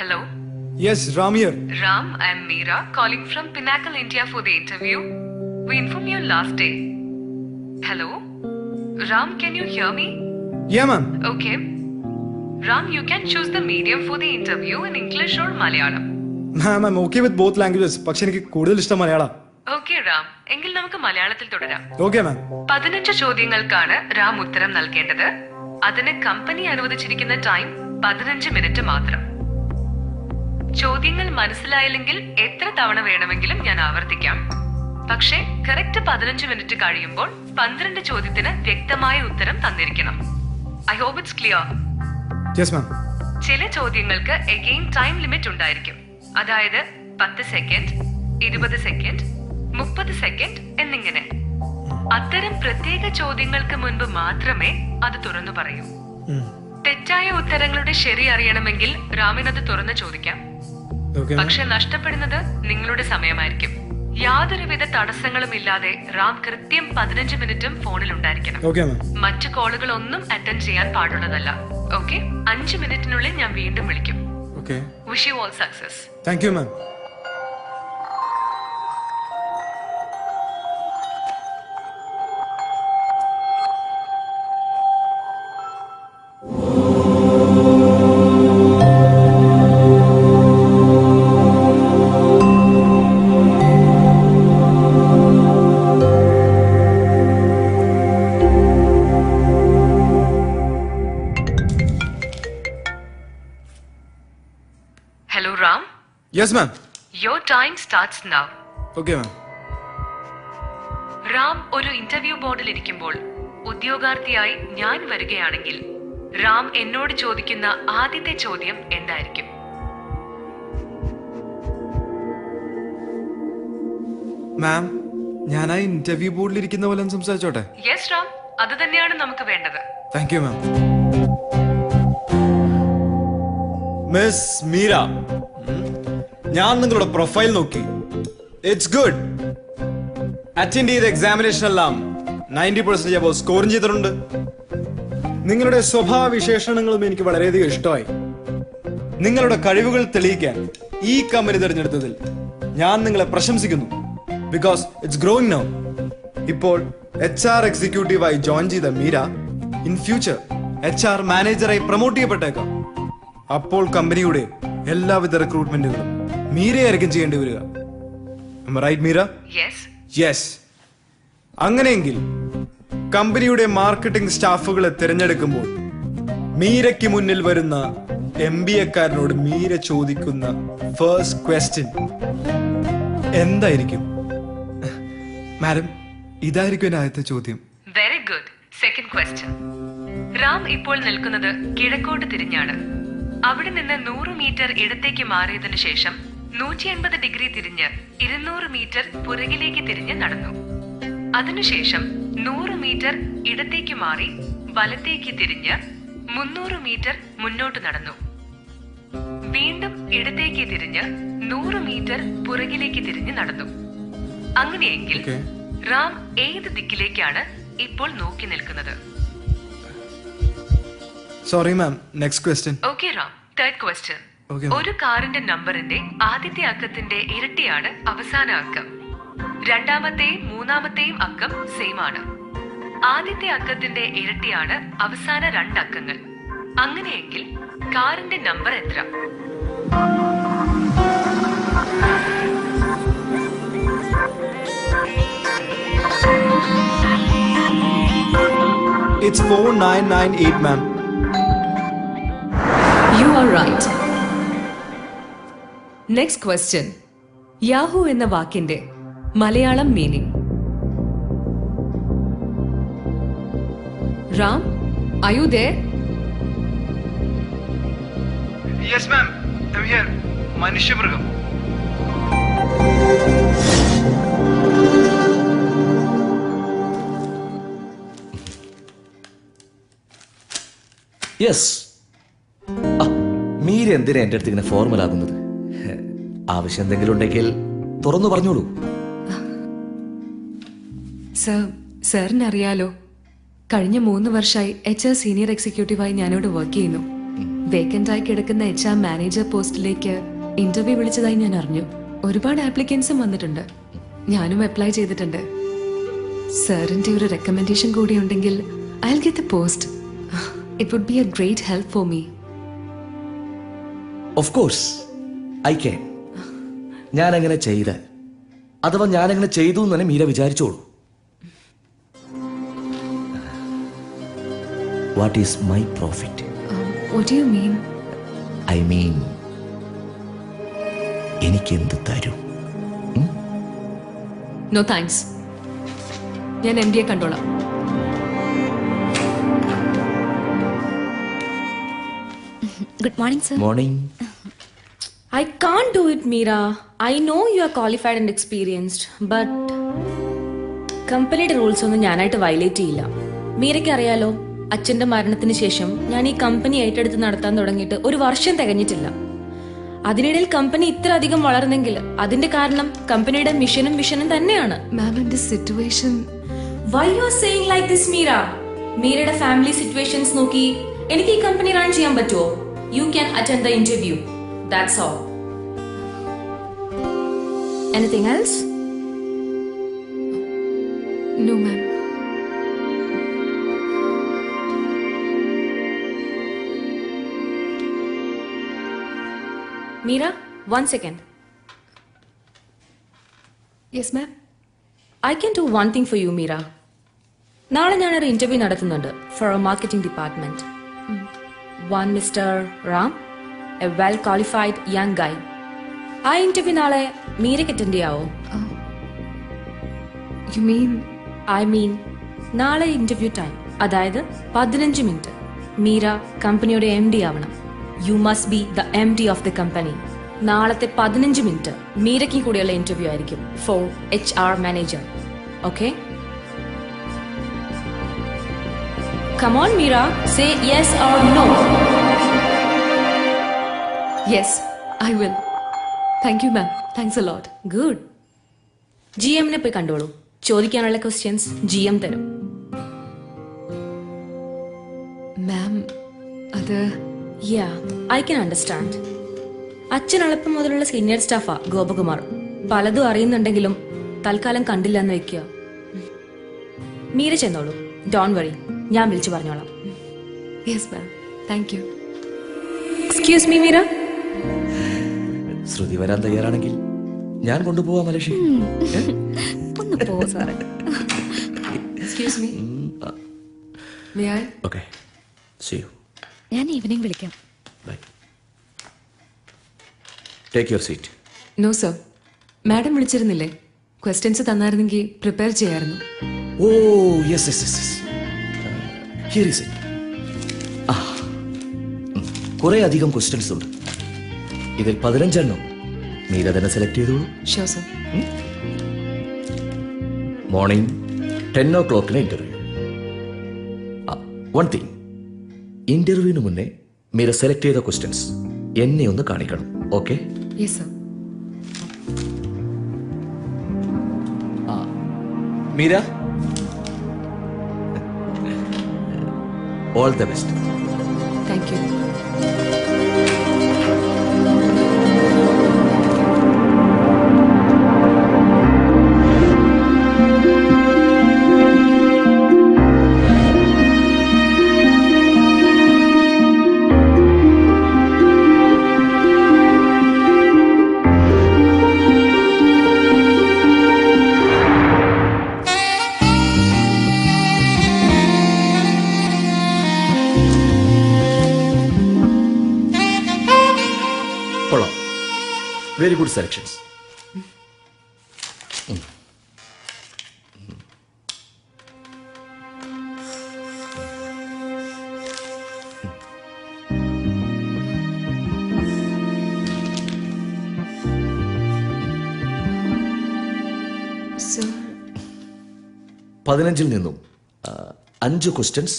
Hello? Yes, Ram here. Ram, I'm Meera, calling from Pinnacle India for the interview. We informed you last day. Hello? Ram, can you hear me? Yeah, ma'am. Okay. Ram, you can choose the medium for the interview in English or Malayalam. Ma'am, I'm okay with both languages. പക്ഷെ എനിക്ക് കൂടുതൽ ഇഷ്ടം Malayalam. Okay, Ram. എങ്കിൽ നമുക്ക് മലയാളത്തിൽ തുടരാം. Okay, ma'am. 15 ചോദ്യങ്ങൾക്കാണ് Ram ഉത്തരം നൽകേണ്ടത്. അതിന് കമ്പനി അനുവദിച്ചിരിക്കുന്ന ടൈം 15 മിനിറ്റ് മാത്രം. ചോദ്യങ്ങൾ മനസ്സിലായില്ലെങ്കിൽ എത്ര തവണ വേണമെങ്കിലും ഞാൻ ആവർത്തിക്കാം. പക്ഷേ കറക്റ്റ് 15 മിനിറ്റ് കഴിയുമ്പോൾ 12 ചോദ്യത്തിന് വ്യക്തമായ ഉത്തരം തന്നിരിക്കണം. I hope it's clear. Yes, ma'am. ചില ചോദ്യങ്ങൾക്ക് എഗെയിൻ ടൈം ലിമിറ്റ് ഉണ്ടായിരിക്കും. അതായത് 10 സെക്കൻഡ്, 20 സെക്കൻഡ്, 30 സെക്കൻഡ് എന്നിങ്ങനെ. അത്തരം പ്രത്യേക ചോദ്യങ്ങൾക്ക് മുൻപ് മാത്രമേ അത് തുറന്നു പറയൂ. തെറ്റായ ഉത്തരങ്ങളുടെ ശരി അറിയണമെങ്കിൽ റാമിനത് തുറന്നു ചോദിക്കാം. പക്ഷെ നഷ്ടപ്പെടുന്നത് നിങ്ങളുടെ സമയമായിരിക്കും. യാതൊരുവിധ തടസ്സങ്ങളും ഇല്ലാതെ റാം കൃത്യം 15 മിനിറ്റും ഫോണിൽ ഉണ്ടായിരിക്കണം. മറ്റു കോളുകൾ ഒന്നും അറ്റൻഡ് ചെയ്യാൻ പാടുള്ളതല്ല. ഓക്കെ, 5 മിനിറ്റിനുള്ളിൽ ഞാൻ വീണ്ടും വിളിക്കും. Wish you all success. Thank you, ma'am. Hello, Ram. Yes, ma'am. Your time starts now. Okay, ma'am. Ram ഒരു ഇന്റർവ്യൂ ബോർഡിൽ ഇരിക്കുമ്പോൾ ഉദ്യോഗാർത്ഥിയായി ഞാൻ വരികയാണെങ്കിൽ റാം എന്നോട് ചോദിക്കുന്ന ആദ്യത്തെ ചോദ്യം എന്തായിരിക്കും? മാം, ഞാൻ ആ ഇന്റർവ്യൂ ബോർഡിൽ ഇരിക്കുന്ന പോലെ സംസാരിച്ചോട്ടെ? യെസ് റാം, അത് തന്നെയാണ് നമുക്ക് വേണ്ടത്. Thank you, ma'am. Miss Meera, ഞാൻ നിങ്ങളുടെ പ്രൊഫൈൽ നോക്കി. It's good. അറ്റൻഡ് ചെയ്ത എക്സാമിനേഷൻ എല്ലാം 90% അബോവ് സ്കോർ ചെയ്തിട്ടുണ്ട്. നിങ്ങളുടെ സ്വഭാവ വിശേഷണങ്ങളും എനിക്ക് വളരെയധികം ഇഷ്ടമായി. നിങ്ങളുടെ കഴിവുകൾ തെളിയിക്കാൻ ഈ കമ്പനി തിരഞ്ഞെടുത്തതിൽ ഞാൻ നിങ്ങളെ പ്രശംസിക്കുന്നു. Because it's growing now. ഇപ്പോൾ HR എക്സിക്യൂട്ടീവായി ജോയിൻ ചെയ്ത മീര ഇൻ ഫ്യൂച്ചർ HR മാനേജറായി പ്രൊമോട്ട് ചെയ്യപ്പെട്ടേക്കാം. അപ്പോൾ കമ്പനിയുടെ എല്ലാവിധ റിക്രൂട്ട്മെന്റുകളും മീരയായിരിക്കും ചെയ്യേണ്ടി വരിക. റൈറ്റ് മീര? യെസ്. അങ്ങനെയെങ്കിൽ കമ്പനിയുടെ മാർക്കറ്റിംഗ് സ്റ്റാഫുകളെ തിരഞ്ഞെടുക്കുമ്പോൾ മീരയ്ക്ക് മുന്നിൽ വരുന്ന MBA-കാരനോട് മീര ചോദിക്കുന്ന ഫസ്റ്റ് ക്വസ്റ്റ്യൻ എന്തായിരിക്കും? മാഡം, ഇതായിരിക്കും എന്റെ ആദ്യത്തെ ചോദ്യം. Very good. Second question. Ram ഇപ്പോൾ നിൽക്കുന്നത് കിഴക്കോട്ട് തിരിഞ്ഞാണ്. അവിടെ നിന്ന് 100 മീറ്റർ ഇടത്തേക്ക് മാറിയതിനു ശേഷം 180 ഡിഗ്രി തിരിഞ്ഞ് 200 മീറ്റർ പുറകിലേക്ക് തിരിഞ്ഞ് നടന്നു. അതിനുശേഷം 100 മീറ്റർ ഇടത്തേക്ക് മാറി വലത്തേക്ക് തിരിഞ്ഞ് 300 മീറ്റർ മുന്നോട്ട് നടന്നു. വീണ്ടും ഇടത്തേക്ക് തിരിഞ്ഞ് 100 മീറ്റർ പുറകിലേക്ക് തിരിഞ്ഞ് നടന്നു. അങ്ങനെയെങ്കിൽ റാം ഏത് ദിക്കിലേക്കാണ് ഇപ്പോൾ നോക്കി നിൽക്കുന്നത്? Sorry ma'am, next question. Okay Ram, third question. ഒരു കാറിന്റെ നമ്പറിന്റെ ആദ്യത്തെ അക്കത്തിന്റെ ഇരട്ടിയാണ് അവസാന അക്കം. രണ്ടാമത്തെയും മൂന്നാമത്തെയും അക്കം സെയിം ആണ്. ആദ്യത്തെ അക്കത്തിന്റെ ഇരട്ടിയാണ് അവസാന 2 അക്കങ്ങൾ. അങ്ങനെയെങ്കിൽ കാറിന്റെ നമ്പർ എത്ര? It's 4998, ma'am. You are right. Next question. Yahoo എന്ന വാക്കിന്റെ Malayalam meaning? Ram, are you there? Yes, ma'am. I'm here. മനുഷ്യമൃഗം. യെസ്. മീര എന്തിനാ എൻ്റെ അടുത്ത് ഇങ്ങനെ ഫോർമൽ ആകുന്നത്? ആവശ്യം എന്തെങ്കിലും ഉണ്ടെങ്കിൽ തുറന്നു പറഞ്ഞോളൂ. സാറിനറിയാലോ, കഴിഞ്ഞ 3 വർഷമായി HR സീനിയർ എക്സിക്യൂട്ടീവായി ഞാനിവിടെ വർക്ക് ചെയ്യുന്നു. വേക്കൻ്റ് ആയി കിടക്കുന്ന HR മാനേജർ പോസ്റ്റിലേക്ക് ഇന്റർവ്യൂ വിളിച്ചതായി ഞാൻ അറിഞ്ഞു. ഒരുപാട് ആപ്ലിക്കൻസും വന്നിട്ടുണ്ട്. ഞാനും അപ്ലൈ ചെയ്തിട്ടുണ്ട്. സാറിന്റെ ഒരു റെക്കമെൻഡേഷൻ കൂടി ഉണ്ടെങ്കിൽ I will get the post. It would be a great help for me. Of course I can. ഞാൻ അങ്ങനെ ചെയ്താൽ, അഥവാ ഞാൻ അങ്ങനെ ചെയ്തു എന്ന് തന്നെ മീര വിചാരിച്ചോളൂ. What is my profit? What do you mean? I mean, എനിക്കെന്ത് തരും? No thanks. ഞാൻ MD കണ്ടോളാം. Good morning, sir. Morning. I can't do it, Meera. I know you are qualified and experienced, but കമ്പനിയുടെ റൂൾസ് ഒന്നും ഞാനായിട്ട് violate ചെയ്യില്ല. മീരയ്ക്ക് അറിയാലോ, അച്ഛന്റെ മരണത്തിന് ശേഷം ഞാൻ ഈ കമ്പനി ഏറ്റെടുത്ത് നടത്താൻ തുടങ്ങിയിട്ട് 1 വർഷം തികഞ്ഞിട്ടില്ല. അതിനിടയിൽ കമ്പനി ഇത്ര അധികം വളർന്നെങ്കിൽ അതിന്റെ കാരണം കമ്പനിയുടെ മിഷനും വിഷനും തന്നെയാണ്. മാം, in this situation, Why you are saying like this, Meera? മീരയുടെ ഫാമിലി സിറ്റുവേഷൻസ് നോക്കി എനിക്ക് ഈ കമ്പനി റൺ ചെയ്യാൻ പറ്റുമോ? You can attend the interview. That's all. Anything else? no ma'am. Meera, 1 second. Yes ma'am. I can do one thing for you, Meera. നാളെ ഞാനൊരു interview നടത്തുന്നുണ്ട് for a marketing department. One Mr. Ram, a well qualified young guy. ആ interview നാളെ മീരയ്ക്ക് attend ചെയ്യാവോ? You mean? I mean, നാളെ interview time, അതായത് 15 minute. Meera കമ്പനിയുടെ MD ആവണം. You must be the MD of the company. നാളത്തെ 15 മിനിറ്റ് മീരയ്ക്ക് കൂടിയുള്ള ഇന്റർവ്യൂ ആയിരിക്കും for HR manager. Okay? Come on, Meera. Say yes or no. Yes, I will. Thank you ma'am. Thanks a lot. Good. GM-നെ പോയി കണ്ടോളൂ. ചോദിക്കാനുള്ള questions GM തരും. മാം, അത് Yeah, I can understand. അച്ഛൻ എളുപ്പം മുതലുള്ള സീനിയർ സ്റ്റാഫാ ഗോപകുമാർ. പലതും അറിയുന്നുണ്ടെങ്കിലും തൽക്കാലം കണ്ടില്ല എന്ന് വെക്കുക. മീര ചെന്നോളൂ. ഡോണ്ട് വറി, ഞാൻ വിളിച്ചു പറഞ്ഞോളാം. yes ma'am. Thank you. Excuse me Meera. Shruti വരാൻ തയ്യാറാണെങ്കിൽ ഞാൻ കൊണ്ടുപോവാം മലേഷ്യ. ഒന്ന് പോ സാറേ. Excuse me. May I? Okay, see you. ഞാൻ ഈവനിങ് വിളിക്കാം. Bye. Take your seat. No sir. Madam വിളിച്ചിരുന്നില്ലേ? ക്വസ്റ്റ്യൻസ് തന്നായിരുന്നെങ്കിൽ പ്രിപ്പയർ ചെയ്യായിരുന്നു. Oh, yes. Here is it. കുറെ അധികം ക്വസ്റ്റ്യൻസ് ഉണ്ട്. ഇതിൽ 15 മീര തന്നെ സെലക്ട് ചെയ്തോളൂ. Sure sir. Morning 10 o'clock interview. One thing, ഇന്റർവ്യൂവിന് മുന്നേ മീര സെലക്ട് ചെയ്ത ക്വസ്റ്റ്യൻസ് എന്നെ ഒന്ന് കാണിക്കണം. Okay? Yes sir. Meera, all the best. Thank you. കൊള്ളാം. Very good selections. Sir, 15 നിന്നും 5 ക്വസ്റ്റ്യൻസ്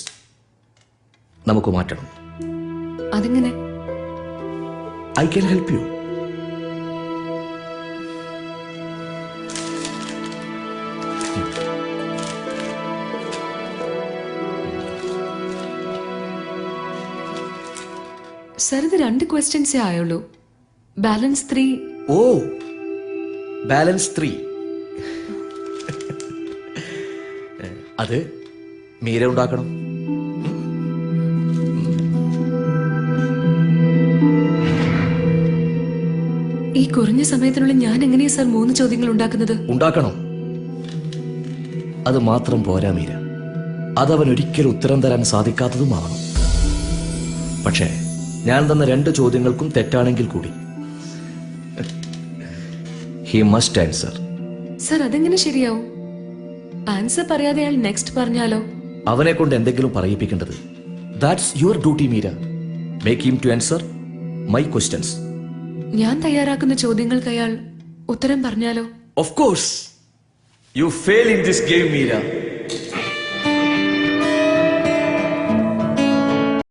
നമുക്ക് മാറ്റണം. അതെങ്ങനെ? I can help you. Sir ഇത് 2 ക്വസ്റ്റ്യൻസേ ആയുള്ളൂ. ബാലൻസ് 3. ഓ, ബാലൻസ് 3. അത് മീര ഉണ്ടാക്കണം. ഈ കുറഞ്ഞ സമയത്തിനുള്ളിൽ ഞാൻ എങ്ങനെയാ സർ 3 ചോദ്യങ്ങൾ ഉണ്ടാക്കുന്നത്? ഉണ്ടാക്കണം. അത് മാത്രം പോരാ മീര, അതവൻ ഒരിക്കലും ഉത്തരം തരാൻ സാധിക്കാത്തതുമാവണം. പക്ഷേ ഞാൻ തന്ന 2 ചോദ്യങ്ങൾക്കും തെറ്റാണെങ്കിൽ കൂടി ഹി മസ്റ്റ് ആൻസർ. സർ അതെങ്ങനെ ശരിയാവും? ആൻസർ പറയാതെ അയാൾ നെക്സ്റ്റ് പറഞ്ഞാലോ? അവനെ കൊണ്ട് എന്തെങ്കിലും പറയിപ്പിക്കേണ്ടത്. That's your duty Meera. Make him to answer my questions. ഞാൻ തയ്യാറാക്കുന്ന ചോദ്യങ്ങൾക്ക് അയാൾ ഉത്തരം പറഞ്ഞാലോ? Of course you fail in this game Meera.